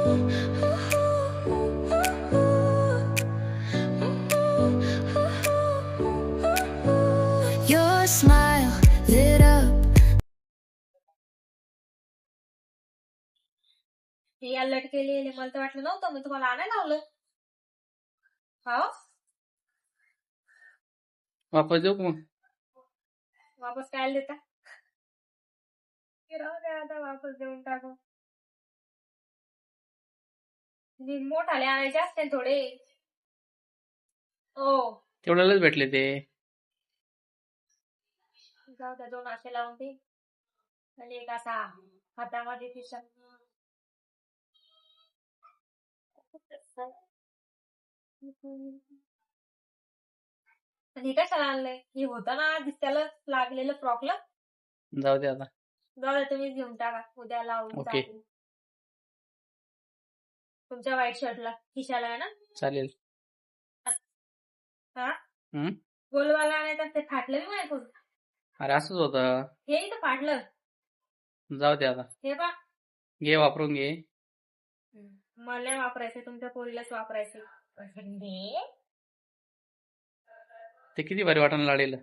Your smile lit up. हे या लटकेले मला तर वाटलं नव्हतं मी तुम्हाला आणायला लावलं. हा वापस देऊ का मग? वापस काय देता? राहू द्या आता वापस देऊन टाकू. मोठाले आणायचे असते ना थोडे. हो तेवढ्यालाच भेटले ते. जाऊ द्या, 2 असे लावून दे आणि एक असा हातामध्ये खिशा. आणि हे कशाला आणलंय? हे होतं ना आधीच त्याला लागलेलं फ्रॉकला. जाऊ दे आता. जाऊ द्या तुम्हीच घेऊन टाका, उद्या लावून ओके. चालेल. तुमच्या व्हाईट शर्टला खिशाला आहे ना? चालेल. हा हम्म. गोलवाला आणायचं ते फाटलं बी माझ्याकडून. अरे असंच होतं. हे इथं फाटलं. जाऊ दे आता. हे बा घे वापरून घे. मला नाही वापरायचं, तुमच्या पोरीलाच वापरायचं. ते किती भारी वाटण लाडेल.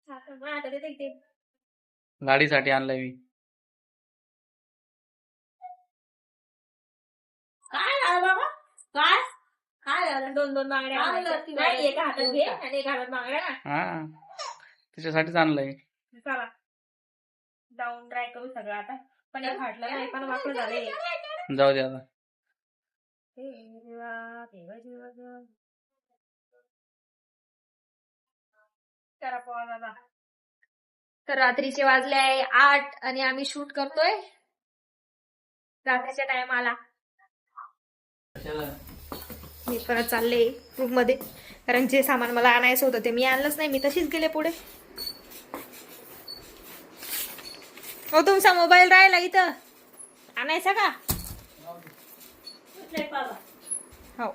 आता देते ते. गाडीसाठी आणलंय मी. काय झालं बाबा? काय काय झालं? 2 बांगड्या घालायच्या. नाही, एका हातात घे आणि एका हातात बांगड्या घाल. हा त्याच्यासाठीच आणलंय. चला डाऊन ड्राय करू सगळं आता. पण हे फाटलं नाही, पण वापर झाले. जाऊ दे आता. करा पॉज आता. तर रात्रीचे वाजले आहे 8 आणि आम्ही शूट करतोय रात्रीच्या टायमाला. मी परत चालले रूम मध्ये, कारण जे सामान मला आणायचं होतं ते मी आणलंच नाही. मी तशीच गेले पुढे. हो तुमचा मोबाईल राहिला इथं, आणायचा का? हो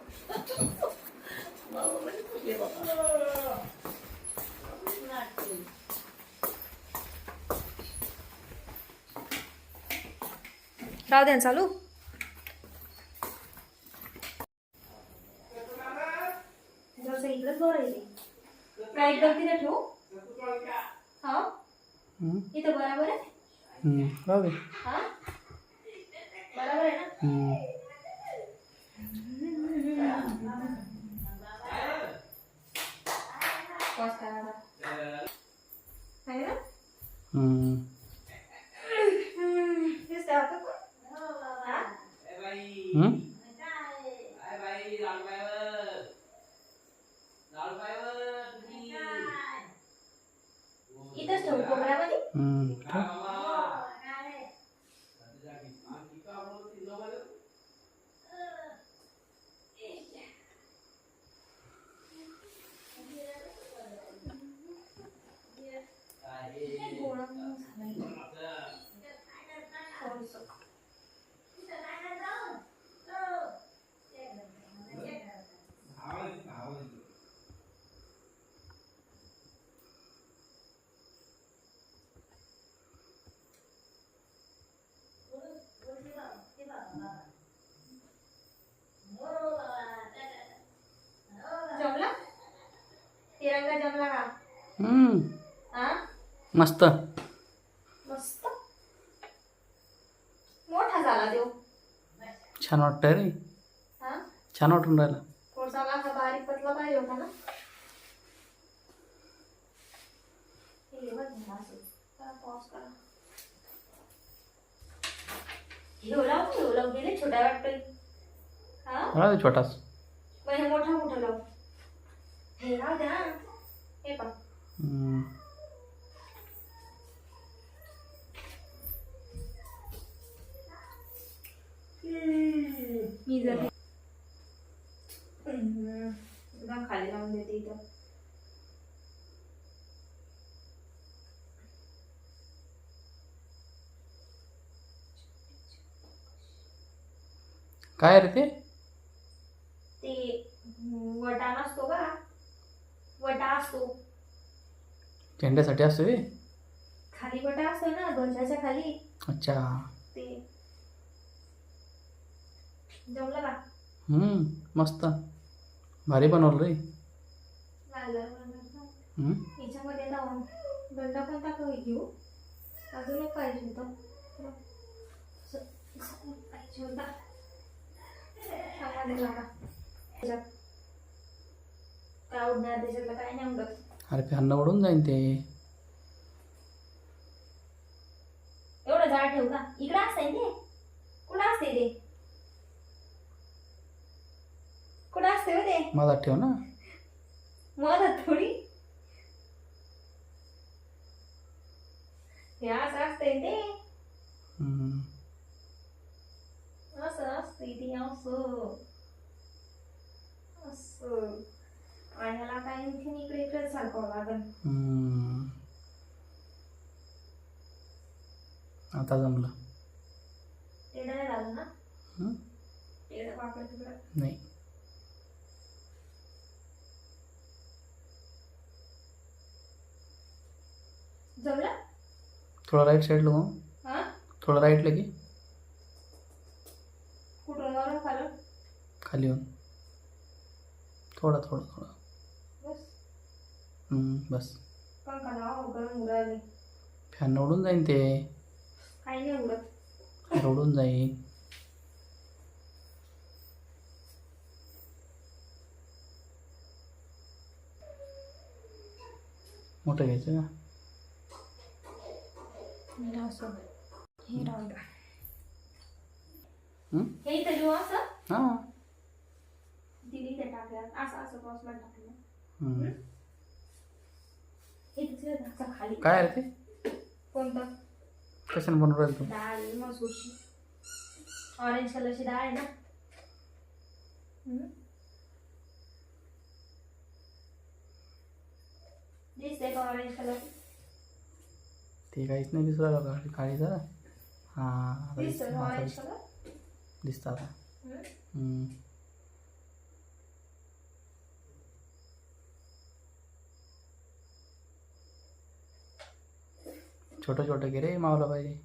राहू द्या चालू. इकडंच बरं आहे. एकदम तिथे ठेवू. हा इथं बरोबर आहे. जाऊ दे. हा बरोबर आहे ना. पॉज करा आहे ना. दिसतंय आता पण? हा? इथंच ठेवू कोपऱ्यामध्ये. जमला तिरंगा जमला का? मस्त मस्त मोठा झाला देव. छान वाटतंय रे. हा छान वाटून राहिला. थोडासा असा बारीक पतला पाहिजे होता ना. लावू गेले छोट्या वाटतोय. हा छोटाच म्हणजे मोठा मोठा लावू. हे राहू द्या. हे पा मी जर खाली लावून देते इथं. काय रे ते? ते वटा नसतो का? वटा असतो झेंड्यासाठी असतो ते. खाली वटा असतो ना ध्वजाच्या खाली. अच्छा ते जमलं का? मस्त भारी बनवलं रे. हम्म. याच्यामध्ये ना गंडा पण टाकू घेऊ. अजून एक पाहिजे होतं. पाहिजे होता. सांगा का? त्याच्यात काय उडणार त्याच्यातलं काय नाही उडत. अरे फॅन उडून जाईन ते. एवढं जाड ठेवू का? इकडे असतंय ते. कुठं असते ते? कुठं असते हो ते? मधात ठेव ना. मधात थोडी. हे असं असतंय ते. हम्म. असं असतंय ते असं. असं. आणि ह्याला काय इकडे इकडे सारखावं लागेल. आता जमलं. टेढं नाही झालं ना? हम्म? टेढं वाकडं तिकडं. नाही. जमलं? थोडं राईट साईडला हो. हा? थोडं राईटला की कुठून वरून खालून? खाली येऊन थोडं थोडं थोडं. बस. बस. पंखा लावा, गरम उडाले. फॅन उडून जाईन ते. काही नाही उडत. अरे उडून जाईन. मोठं घ्यायचं का? असं. हे राहू द्या. हम्म? हे इथं घेऊ असं? हां. दिली ते टाकल्यात. असं असं क्रॉसला टाकलं. हम्म. हे दुसऱ्या धाकचा खाली. काय रे ते? कोणतं? कशाने बनवून राहिलं तू? डाळ मसूरची. ऑरेंज कलरची डाळ आहे ना? दिसते का ऑरेंज कलर? ते काहीच नाही दिसू राहिलं का? काळी जरा. हां दिसतोय का ऑरेंज कलर? दिसतं आता. छोटं छोटं घे रे, मावला पाहिजे.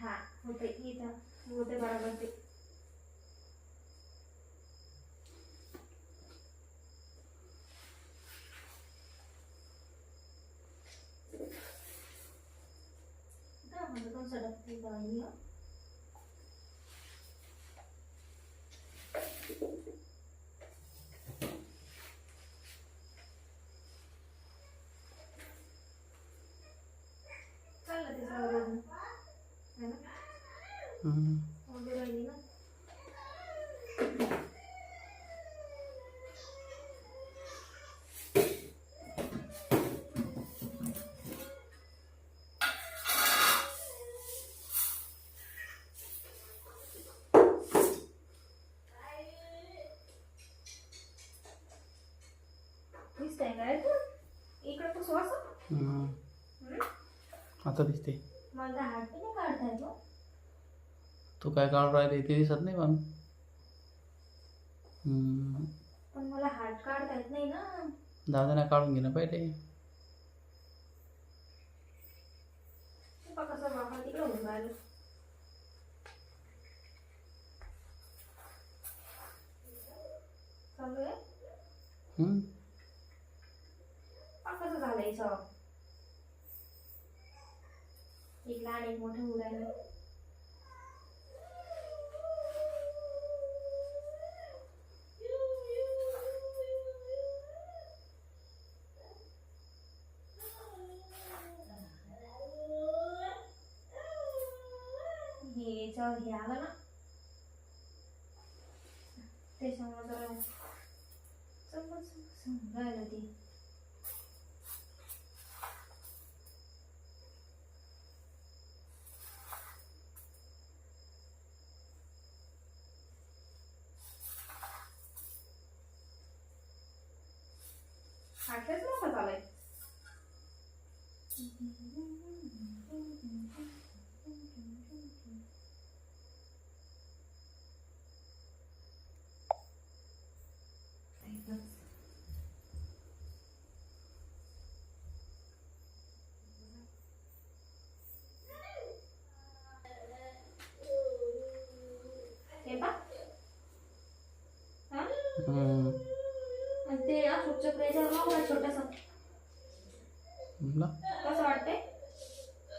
हा होते इथं होते बरोबर ते. कौन सा डब्बा है? चाललं ते सगळं है ना? ऑर्डर राहिली ना? दिसतंय काय इकडे कसं असं? आता दिसते. मला हात पण नाही काढता येतो. तू काय काढून राहिले ते दिसत नाही पण. पण मला हात काढता येत नाही ना. दादाने काढून घे ना पहिले. कसं बाबा तिकडे होऊन राहिलं. चालू आहे. कसं झालंय सग एक लहान एक मोठं उडायला. हे आलं ना त्याच्यामुळे जरा राहिलं ते. हातच मोठा झालाय.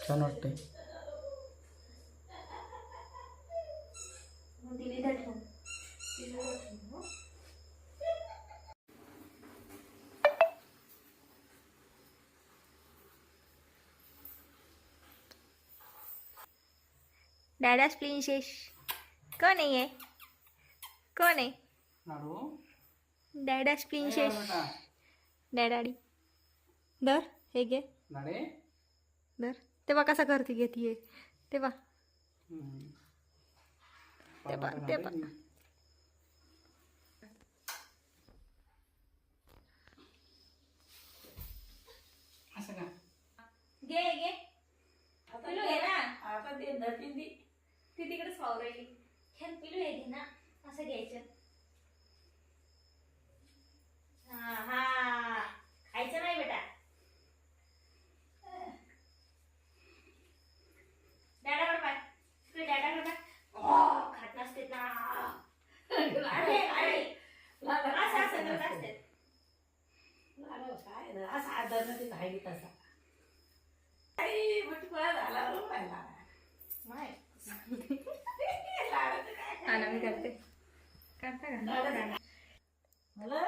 छान वाटतंय. मग दिली तर ठेवून. दिली तर ठेवून, हं. डॅडाच प्रिन्सेस कोण आहे? कोण आहे? लाडू डॅडाच प्रिन्सेस. डॅडाडी दर हे घे लाडे. दर. तेव्हा कसा करते घेतीये तेव्हा. ते पा असं का? घे घे पिलू घे ना. आता ते धरती ती तिकडेच वावर राहिली. हे पिलू हे घे ना. असं घ्यायचं. हा हा खायचं नाही बेटा. डॅडाकडे पाय. इकडे डॅडाकडे पाय. खात नसते ना. अरे अरे असं असं करत असते. काय असा आदर नाही राहिली तसा काही बुटकुळा झाला पाहिला नाही मी करते. करता का मला